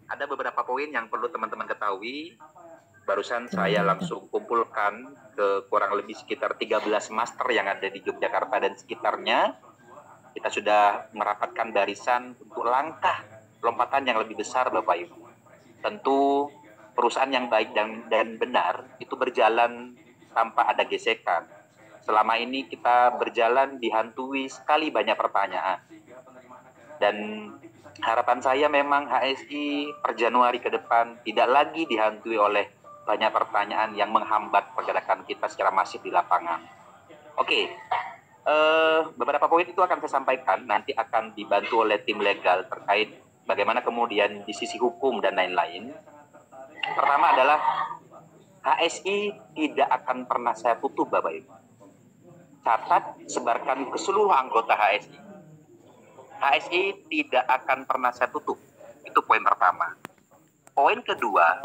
Ada beberapa poin yang perlu teman-teman ketahui. Barusan saya Silakan. langsung kumpulkan ke kurang lebih sekitar 13 master yang ada di Yogyakarta dan sekitarnya. Kita sudah merapatkan barisan untuk langkah lompatan yang lebih besar, Bapak Ibu. Tentu perusahaan yang baik dan benar itu berjalan tanpa ada gesekan. Selama ini kita berjalan dihantui sekali banyak pertanyaan. Dan harapan saya memang HSI per Januari ke depan tidak lagi dihantui oleh banyak pertanyaan yang menghambat pergerakan kita secara masif di lapangan. Oke, beberapa poin itu akan saya sampaikan, nanti akan dibantu oleh tim legal terkait bagaimana kemudian di sisi hukum dan lain-lain. Pertama adalah HSI tidak akan pernah saya tutup, Bapak Ibu. Catat, sebarkan ke seluruh anggota HSI. HSI tidak akan pernah saya tutup. Itu poin pertama. Poin kedua,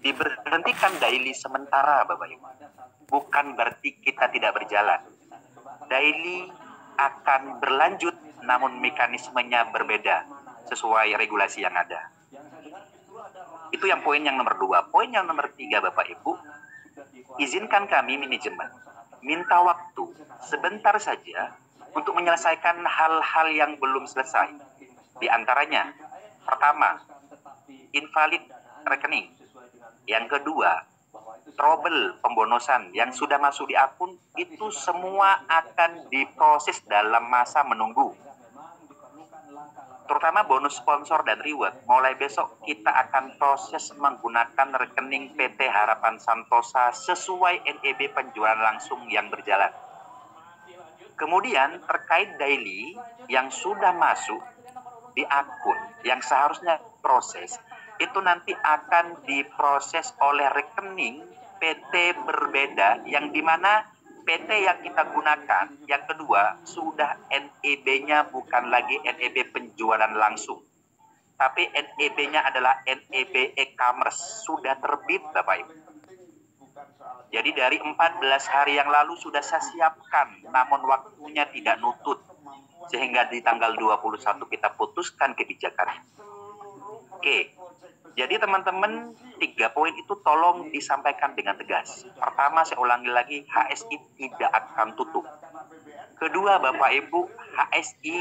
diberhentikan daily sementara, Bapak Ibu. Bukan berarti kita tidak berjalan. Daily akan berlanjut, namun mekanismenya berbeda sesuai regulasi yang ada. Itu yang poin yang nomor 2. Poin yang nomor 3, Bapak Ibu, izinkan kami manajemen minta waktu sebentar saja untuk menyelesaikan hal-hal yang belum selesai. Di antaranya, pertama, invalid rekening. Yang kedua, trouble pembonosan yang sudah masuk di akun, itu semua akan diproses dalam masa menunggu. Terutama bonus sponsor dan reward. Mulai besok kita akan proses menggunakan rekening PT Harapan Santosa sesuai NEB penjualan langsung yang berjalan. Kemudian terkait daily yang sudah masuk di akun yang seharusnya proses, itu nanti akan diproses oleh rekening PT berbeda yang dimana PT yang kita gunakan, yang kedua, sudah NEB-nya bukan lagi NEB penjualan langsung, tapi NEB-nya adalah NEB e-commerce, sudah terbit, Bapak Ibu. Jadi dari 14 hari yang lalu sudah saya siapkan, namun waktunya tidak nutut. Sehingga di tanggal 21 kita putuskan kebijakan. Oke, jadi teman-teman, 3 poin itu tolong disampaikan dengan tegas. Pertama, saya ulangi lagi, HSI tidak akan tutup. Kedua, Bapak Ibu, HSI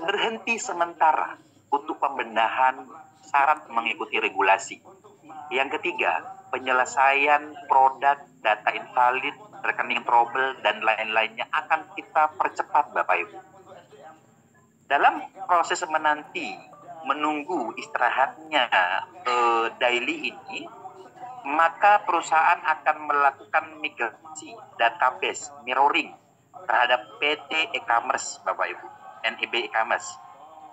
berhenti sementara untuk pembenahan syarat mengikuti regulasi. Yang ketiga, penyelesaian produk, data invalid, rekening trouble, dan lain-lainnya akan kita percepat, Bapak Ibu. Dalam proses menunggu istirahatnya daily ini, maka perusahaan akan melakukan migrasi database mirroring terhadap PT e-commerce, Bapak Ibu, NEB e-commerce.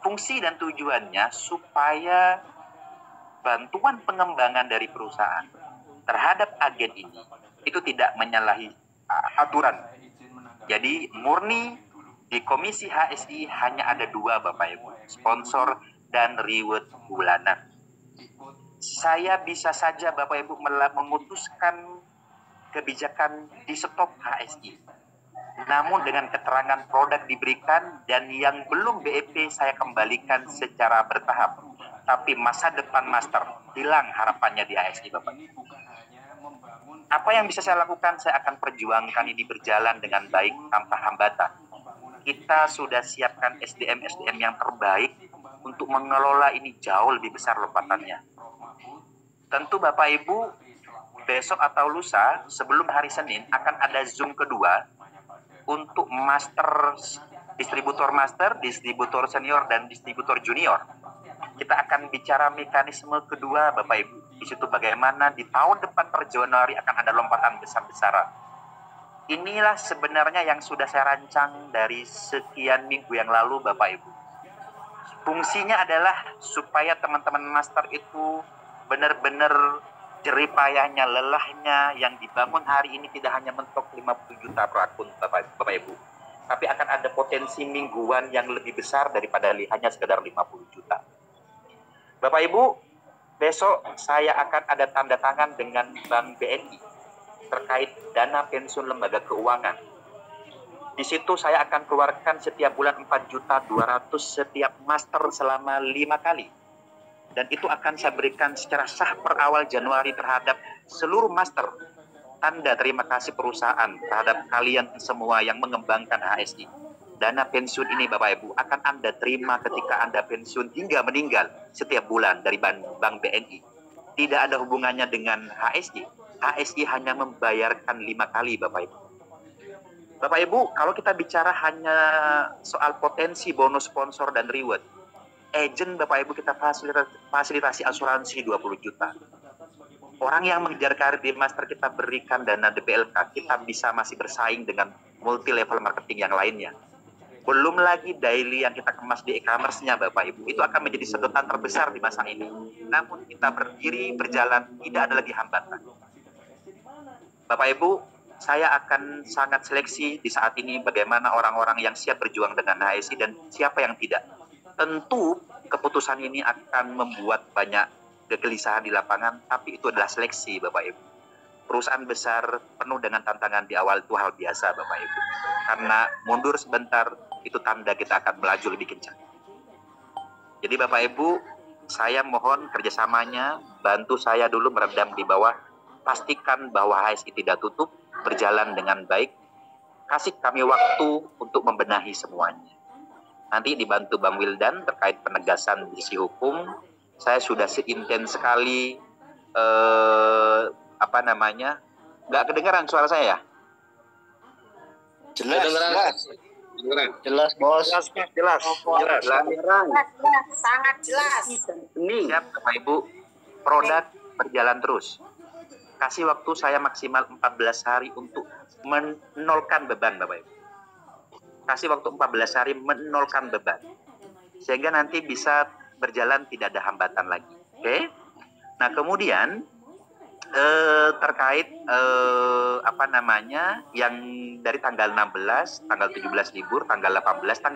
Fungsi dan tujuannya supaya bantuan pengembangan dari perusahaan terhadap agen ini itu tidak menyalahi aturan. Jadi murni di komisi HSI hanya ada 2, Bapak Ibu, sponsor dan reward bulanan. Saya bisa saja, Bapak Ibu, memutuskan kebijakan di stop HSI. Namun dengan keterangan produk diberikan dan yang belum BEP saya kembalikan secara bertahap. Tapi masa depan master hilang harapannya di HSI, Bapak. Apa yang bisa saya lakukan? Saya akan perjuangkan ini berjalan dengan baik tanpa hambatan. Kita sudah siapkan SDM-SDM yang terbaik untuk mengelola ini jauh lebih besar lompatannya. Tentu Bapak Ibu, besok atau lusa sebelum hari Senin akan ada Zoom kedua untuk master, distributor senior, dan distributor junior. Kita akan bicara mekanisme kedua, Bapak Ibu. Di situ bagaimana di tahun depan per Januari akan ada lompatan besar-besaran. Inilah sebenarnya yang sudah saya rancang dari sekian minggu yang lalu, Bapak Ibu. Fungsinya adalah supaya teman-teman master itu benar-benar jerih payahnya, lelahnya yang dibangun hari ini tidak hanya mentok 50 juta per akun, Bapak Ibu. Tapi akan ada potensi mingguan yang lebih besar daripada hanya sekedar 50 juta. Bapak Ibu, besok saya akan ada tanda tangan dengan Bank BNI terkait dana pensiun lembaga keuangan. Di situ saya akan keluarkan setiap bulan 4.200.000 setiap master selama 5 kali. Dan itu akan saya berikan secara sah per awal Januari terhadap seluruh master. Tanda terima kasih perusahaan terhadap kalian semua yang mengembangkan HSI. Dana pensiun ini Bapak Ibu akan Anda terima ketika Anda pensiun hingga meninggal setiap bulan dari Bank BNI. Tidak ada hubungannya dengan HSI. HSI hanya membayarkan 5 kali Bapak Ibu. Bapak Ibu, kalau kita bicara hanya soal potensi bonus sponsor dan reward, agent Bapak Ibu kita fasilitasi asuransi 20 juta. Orang yang mengejar karir di master kita berikan dana DPLK, kita bisa masih bersaing dengan multi level marketing yang lainnya. Belum lagi daily yang kita kemas di e-commerce-nya Bapak Ibu, itu akan menjadi sedotan terbesar di masa ini. Namun kita berdiri, berjalan, tidak ada lagi hambatan. Bapak Ibu, saya akan sangat seleksi di saat ini bagaimana orang-orang yang siap berjuang dengan HSI dan siapa yang tidak. Tentu keputusan ini akan membuat banyak kegelisahan di lapangan, tapi itu adalah seleksi Bapak Ibu. Perusahaan besar penuh dengan tantangan di awal itu hal biasa Bapak Ibu. Karena mundur sebentar itu tanda kita akan melaju lebih kencang. Jadi Bapak Ibu, saya mohon kerjasamanya, bantu saya dulu meredam di bawah, pastikan bahwa HSI tidak tutup, berjalan dengan baik, kasih kami waktu untuk membenahi semuanya. Nanti dibantu Bang Wildan terkait penegasan sisi hukum, saya sudah seintens sekali, nggak kedengaran suara saya ya? Jelas bos. Jelas. Sangat jelas. Siap Bapak Ibu, produk berjalan terus. Kasih waktu saya maksimal 14 hari untuk menolkan beban Bapak Ibu. Kasih waktu 14 hari menolkan beban. Sehingga nanti bisa berjalan tidak ada hambatan lagi. Oke? Nah, kemudian terkait yang dari tanggal 16, tanggal 17 libur, tanggal 18, tanggal